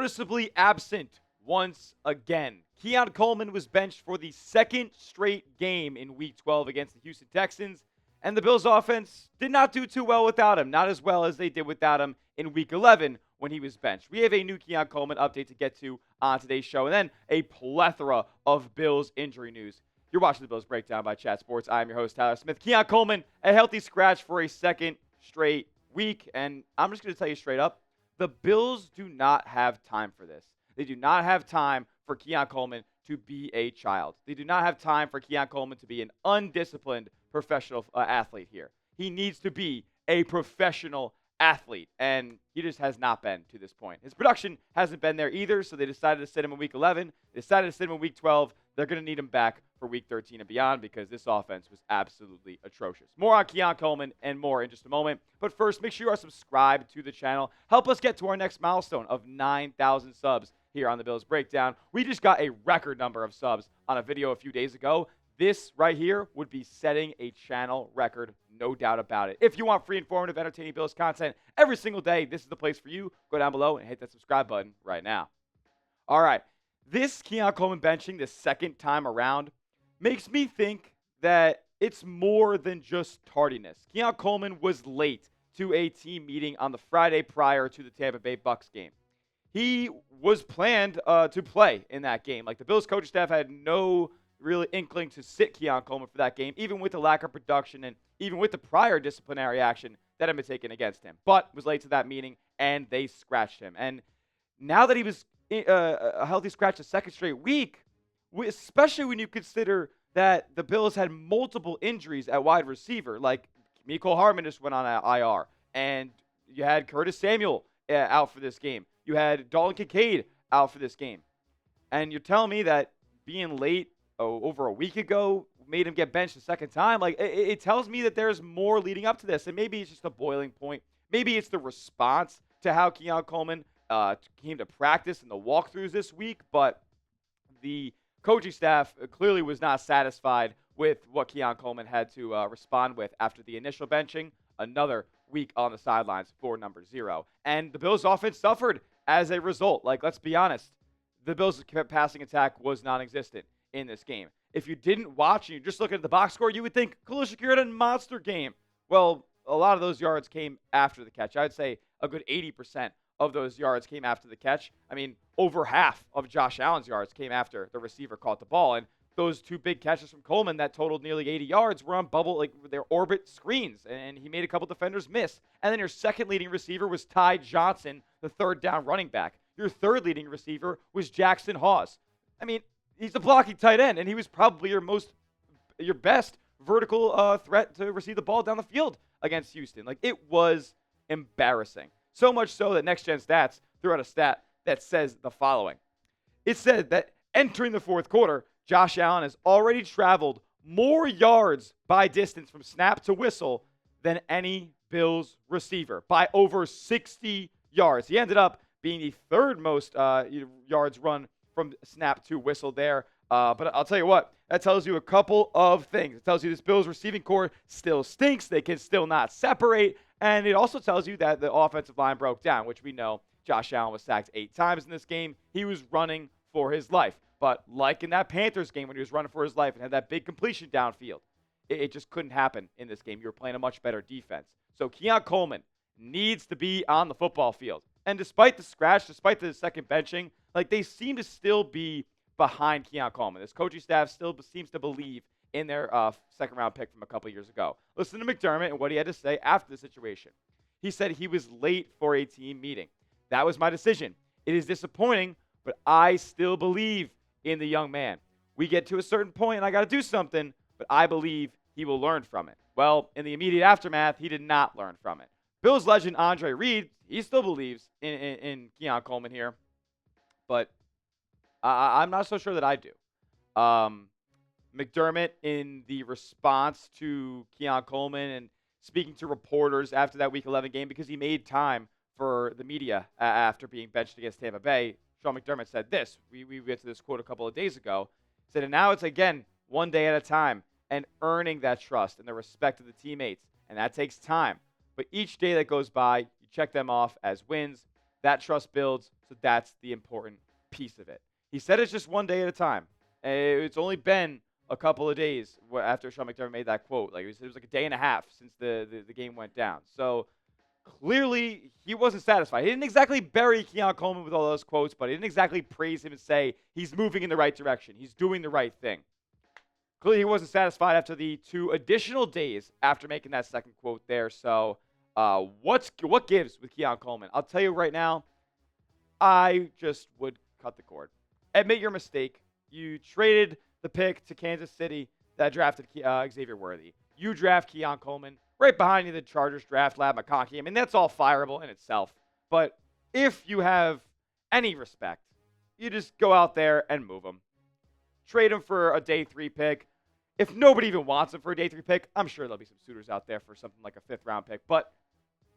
noticeably absent once again. Keon Coleman was benched for the second straight game in Week 12 against the Houston Texans, and the Bills' offense did not do too well without him, not as well as they did without him in Week 11 when he was benched. We have a new Keon Coleman update to get to on today's show, and then a plethora of Bills injury news. You're watching the Bills Breakdown by Chat Sports. I am your host, Tyler Smith. Keon Coleman, a healthy scratch for a second straight week, and I'm just going to tell you straight up, the Bills do not have time for this. They do not have time for Keon Coleman to be a child. They do not have time for Keon Coleman to be an undisciplined professional athlete here. He needs to be a professional athlete, and he just has not been to this point. His production hasn't been there either, so they decided to sit him in Week 11. They decided to sit him in Week 12. They're going to need him back for Week 13 and beyond because this offense was absolutely atrocious. More on Keon Coleman and more in just a moment. But first, make sure you are subscribed to the channel. Help us get to our next milestone of 9,000 subs here on the Bills Breakdown. We just got a record number of subs on a video a few days ago. This right here would be setting a channel record, no doubt about it. If you want free, informative, entertaining Bills content every single day, this is the place for you. Go down below and hit that subscribe button right now. All right, this Keon Coleman benching the second time around makes me think that it's more than just tardiness. Keon Coleman was late to a team meeting on the Friday prior to the Tampa Bay Bucs game. He was planned to play in that game. Like, the Bills coaching staff had no really inkling to sit Keon Coleman for that game, even with the lack of production and even with the prior disciplinary action that had been taken against him. But was late to that meeting, and they scratched him. And now that he was a healthy scratch the second straight week, especially when you consider that the Bills had multiple injuries at wide receiver, like Mecole Hardman just went on IR, and you had Curtis Samuel out for this game. You had Dalton Kincaid out for this game. And you're telling me that being late over a week ago made him get benched the second time? Like, it tells me that there's more leading up to this, and maybe it's just a boiling point. Maybe it's the response to how Keon Coleman came to practice in the walkthroughs this week, but the coaching staff clearly was not satisfied with what Keon Coleman had to respond with after the initial benching. Another week on the sidelines for number 0. And the Bills' offense suffered as a result. Like, let's be honest, the Bills' passing attack was non-existent in this game. If you didn't watch and you just look at the box score, you would think Khalil Shakir had a monster game. Well, a lot of those yards came after the catch. I'd say a good 80% of those yards came after the catch. I mean, over half of Josh Allen's yards came after the receiver caught the ball. And those two big catches from Coleman that totaled nearly 80 yards were on bubble, like their orbit screens, and he made a couple defenders miss. And then your second leading receiver was Taron Johnson, the third down running back. Your third leading receiver was Jackson Hawes. I mean, he's a blocking tight end, and he was probably your best vertical threat to receive the ball down the field against Houston. Like, it was embarrassing. So much so that Next Gen Stats threw out a stat that says the following. It said that entering the fourth quarter, Josh Allen has already traveled more yards by distance from snap to whistle than any Bills receiver by over 60 yards. He ended up being the third most yards run from snap to whistle there. But I'll tell you what, that tells you a couple of things. It tells you this Bills receiving core still stinks. They can still not separate. And it also tells you that the offensive line broke down, which we know Josh Allen was sacked 8 times in this game. He was running for his life. But like in that Panthers game when he was running for his life and had that big completion downfield, it just couldn't happen in this game. You were playing a much better defense. So Keon Coleman needs to be on the football field. And despite the scratch, despite the second benching, like, they seem to still be behind Keon Coleman. This coaching staff still seems to believe in their second-round pick from a couple years ago. Listen to McDermott and what he had to say after the situation. He said he was late for a team meeting. That was my decision. It is disappointing, but I still believe in the young man. We get to a certain point, and I got to do something, but I believe he will learn from it. Well, in the immediate aftermath, he did not learn from it. Bills legend Andre Reed, he still believes in Keon Coleman here, but I'm not so sure that I do. McDermott, in the response to Keon Coleman and speaking to reporters after that Week 11 game, because he made time for the media after being benched against Tampa Bay, Sean McDermott said this. We went to this quote a couple of days ago. He said, and now it's, again, one day at a time and earning that trust and the respect of the teammates. And that takes time. But each day that goes by, you check them off as wins. That trust builds, so that's the important piece of it. He said it's just one day at a time. It's only been a couple of days after Sean McDermott made that quote. Like, it was like a day and a half since the game went down. So clearly he wasn't satisfied. He didn't exactly bury Keon Coleman with all those quotes, but he didn't exactly praise him and say he's moving in the right direction. He's doing the right thing. Clearly he wasn't satisfied after the 2 additional days after making that second quote there. So what gives with Keon Coleman? I'll tell you right now, I just would cut the cord. Admit your mistake. You traded the pick to Kansas City that drafted Xavier Worthy. You draft Keon Coleman. Right behind you, the Chargers draft Lab McConkey. I mean, that's all fireable in itself. But if you have any respect, you just go out there and move him. Trade him for a day 3 pick. If nobody even wants him for a day 3 pick, I'm sure there'll be some suitors out there for something like a 5th round pick. But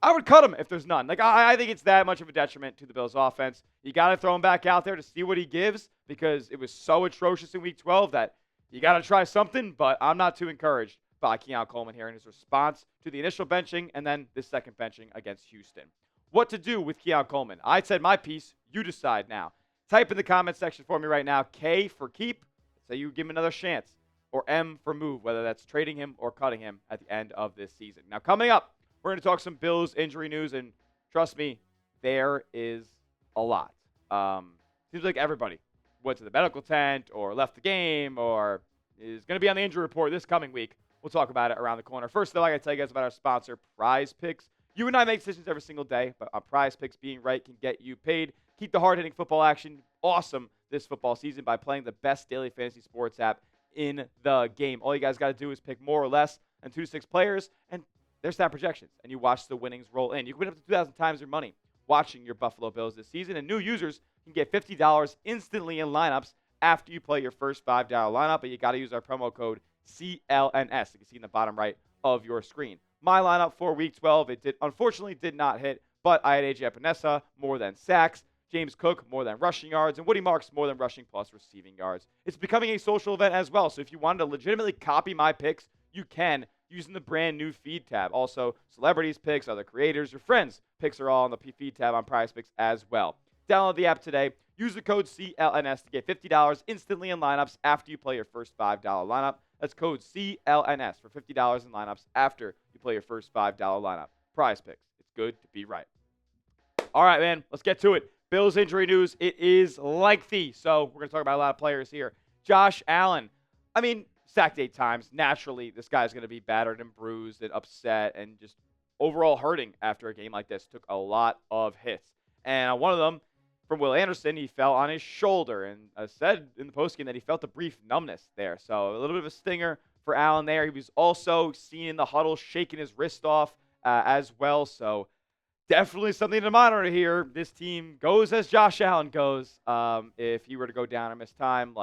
I would cut him if there's none. Like, I think it's that much of a detriment to the Bills' offense. You got to throw him back out there to see what he gives because it was so atrocious in Week 12 that you got to try something. But I'm not too encouraged by Keon Coleman here in his response to the initial benching and then the second benching against Houston. What to do with Keon Coleman? I said my piece. You decide now. Type in the comment section for me right now. K for keep. Say you give him another chance. Or M for move, whether that's trading him or cutting him at the end of this season. Now, coming up, we're going to talk some Bills injury news, and trust me, there is a lot. Seems like everybody went to the medical tent or left the game or is going to be on the injury report this coming week. We'll talk about it around the corner. First, though, I got to tell you guys about our sponsor, PrizePicks. You and I make decisions every single day, but on PrizePicks, being right can get you paid. Keep the hard-hitting football action awesome this football season by playing the best daily fantasy sports app in the game. All you guys got to do is pick more or less than 2 to 6 players, and there's stat projections, and you watch the winnings roll in. You can win up to 2,000 times your money watching your Buffalo Bills this season, and new users can get $50 instantly in lineups after you play your first $5 lineup, but you got to use our promo code CLNS. You can see in the bottom right of your screen. My lineup for Week 12, unfortunately did not hit, but I had A.J. Epinesa, more than sacks, James Cook, more than rushing yards, and Woody Marks, more than rushing plus receiving yards. It's becoming a social event as well, so if you wanted to legitimately copy my picks, you can using the brand new feed tab. Also, celebrities' picks, other creators, your friends' picks are all on the feed tab on PrizePicks as well. Download the app today. Use the code CLNS to get $50 instantly in lineups after you play your first $5 lineup. That's code CLNS for $50 in lineups after you play your first $5 lineup. PrizePicks. It's good to be right. All right, man, let's get to it. Bills injury news. It is lengthy, so we're going to talk about a lot of players here. Josh Allen. Sacked 8 times. Naturally, this guy's going to be battered and bruised and upset and just overall hurting after a game like this. Took a lot of hits. And one of them, from Will Anderson, he fell on his shoulder. And I said in the postgame that he felt a brief numbness there. So a little bit of a stinger for Allen there. He was also seen in the huddle shaking his wrist off as well. So definitely something to monitor here. This team goes as Josh Allen goes. If he were to go down or miss time,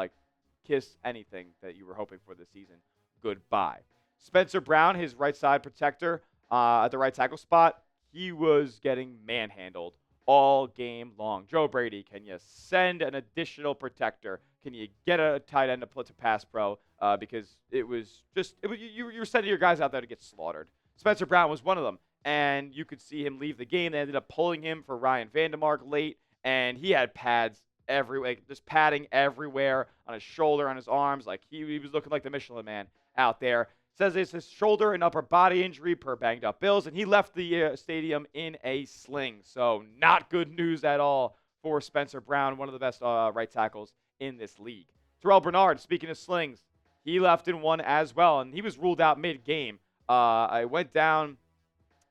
kiss anything that you were hoping for this season goodbye. Spencer Brown, his right side protector at the right tackle spot, he was getting manhandled all game long. Joe Brady, can you send an additional protector? Can you get a tight end to pass pro? Because you were sending your guys out there to get slaughtered. Spencer Brown was one of them, and you could see him leave the game. They ended up pulling him for Ryan Vandermark late, and he had pads everywhere, just padding everywhere on his shoulder, on his arms. He was looking like the Michelin Man out there. Says it's his shoulder and upper body injury per banged up Bills, and he left the stadium in a sling. So not good news at all for Spencer Brown, one of the best right tackles in this league. Terrel Bernard, speaking of slings, he left in one as well, and he was ruled out mid-game. I went down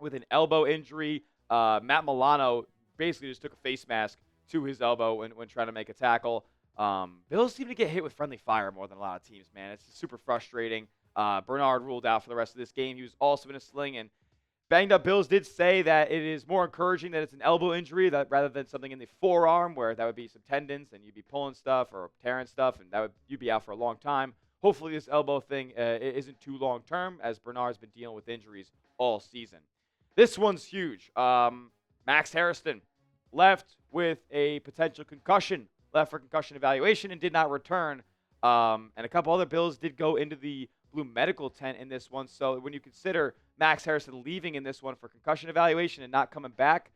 with an elbow injury. Matt Milano basically just took a face mask to his elbow when trying to make a tackle. Bills seem to get hit with friendly fire more than a lot of teams, man. It's super frustrating. Bernard ruled out for the rest of this game. He was also in a sling, and banged up Bills did say that it is more encouraging that it's an elbow injury rather than something in the forearm where that would be some tendons and you'd be pulling stuff or tearing stuff, and you'd be out for a long time. Hopefully this elbow thing isn't too long term, as Bernard's been dealing with injuries all season. This one's huge. Max Hairston left with a potential concussion, left for concussion evaluation and did not return. And a couple other Bills did go into the Blue medical tent in this one. So when you consider Max Hairston leaving in this one for concussion evaluation and not coming back,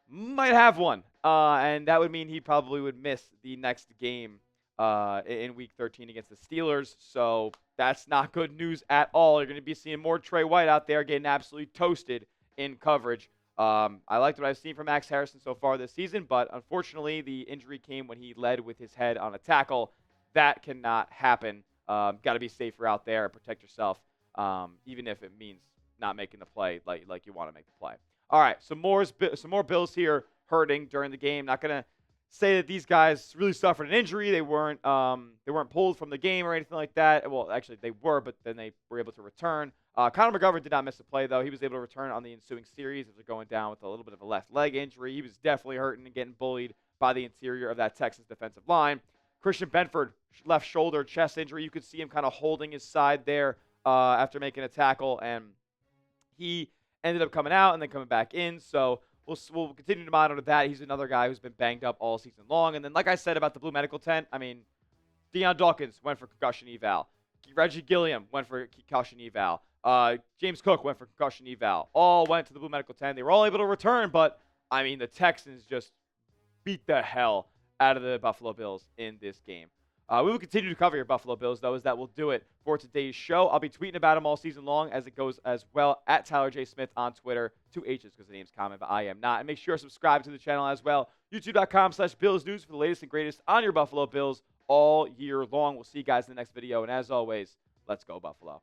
might have one. And that would mean he probably would miss the next game in Week 13 against the Steelers. So that's not good news at all. You're going to be seeing more Trey White out there getting absolutely toasted in coverage. I liked what I've seen from Max Hairston so far this season, but unfortunately the injury came when he led with his head on a tackle. That cannot happen. Got to be safer out there and protect yourself, even if it means not making the play like you want to make the play. All right, some more Bills here hurting during the game. Not gonna say that these guys really suffered an injury. They weren't pulled from the game or anything like that. Well, actually they were, but then they were able to return. Connor McGovern did not miss a play though. He was able to return on the ensuing series after going down with a little bit of a left leg injury. He was definitely hurting and getting bullied by the interior of that Texans defensive line. Christian Benford, left shoulder, chest injury. You could see him kind of holding his side there after making a tackle, and he ended up coming out and then coming back in. So we'll continue to monitor that. He's another guy who's been banged up all season long. And then, like I said about the Blue Medical Tent, I mean, Deion Dawkins went for concussion eval. Reggie Gilliam went for concussion eval. James Cook went for concussion eval. All went to the Blue Medical Tent. They were all able to return, but, I mean, the Texans just beat the hell out of the Buffalo Bills in this game. We will continue to cover your Buffalo Bills, though, as that will do it for today's show. I'll be tweeting about them all season long as it goes as well at Tyler J. Smith on Twitter. 2 H's because the name's common, but I am not. And make sure to subscribe to the channel as well. YouTube.com/Bills News for the latest and greatest on your Buffalo Bills all year long. We'll see you guys in the next video. And as always, let's go Buffalo.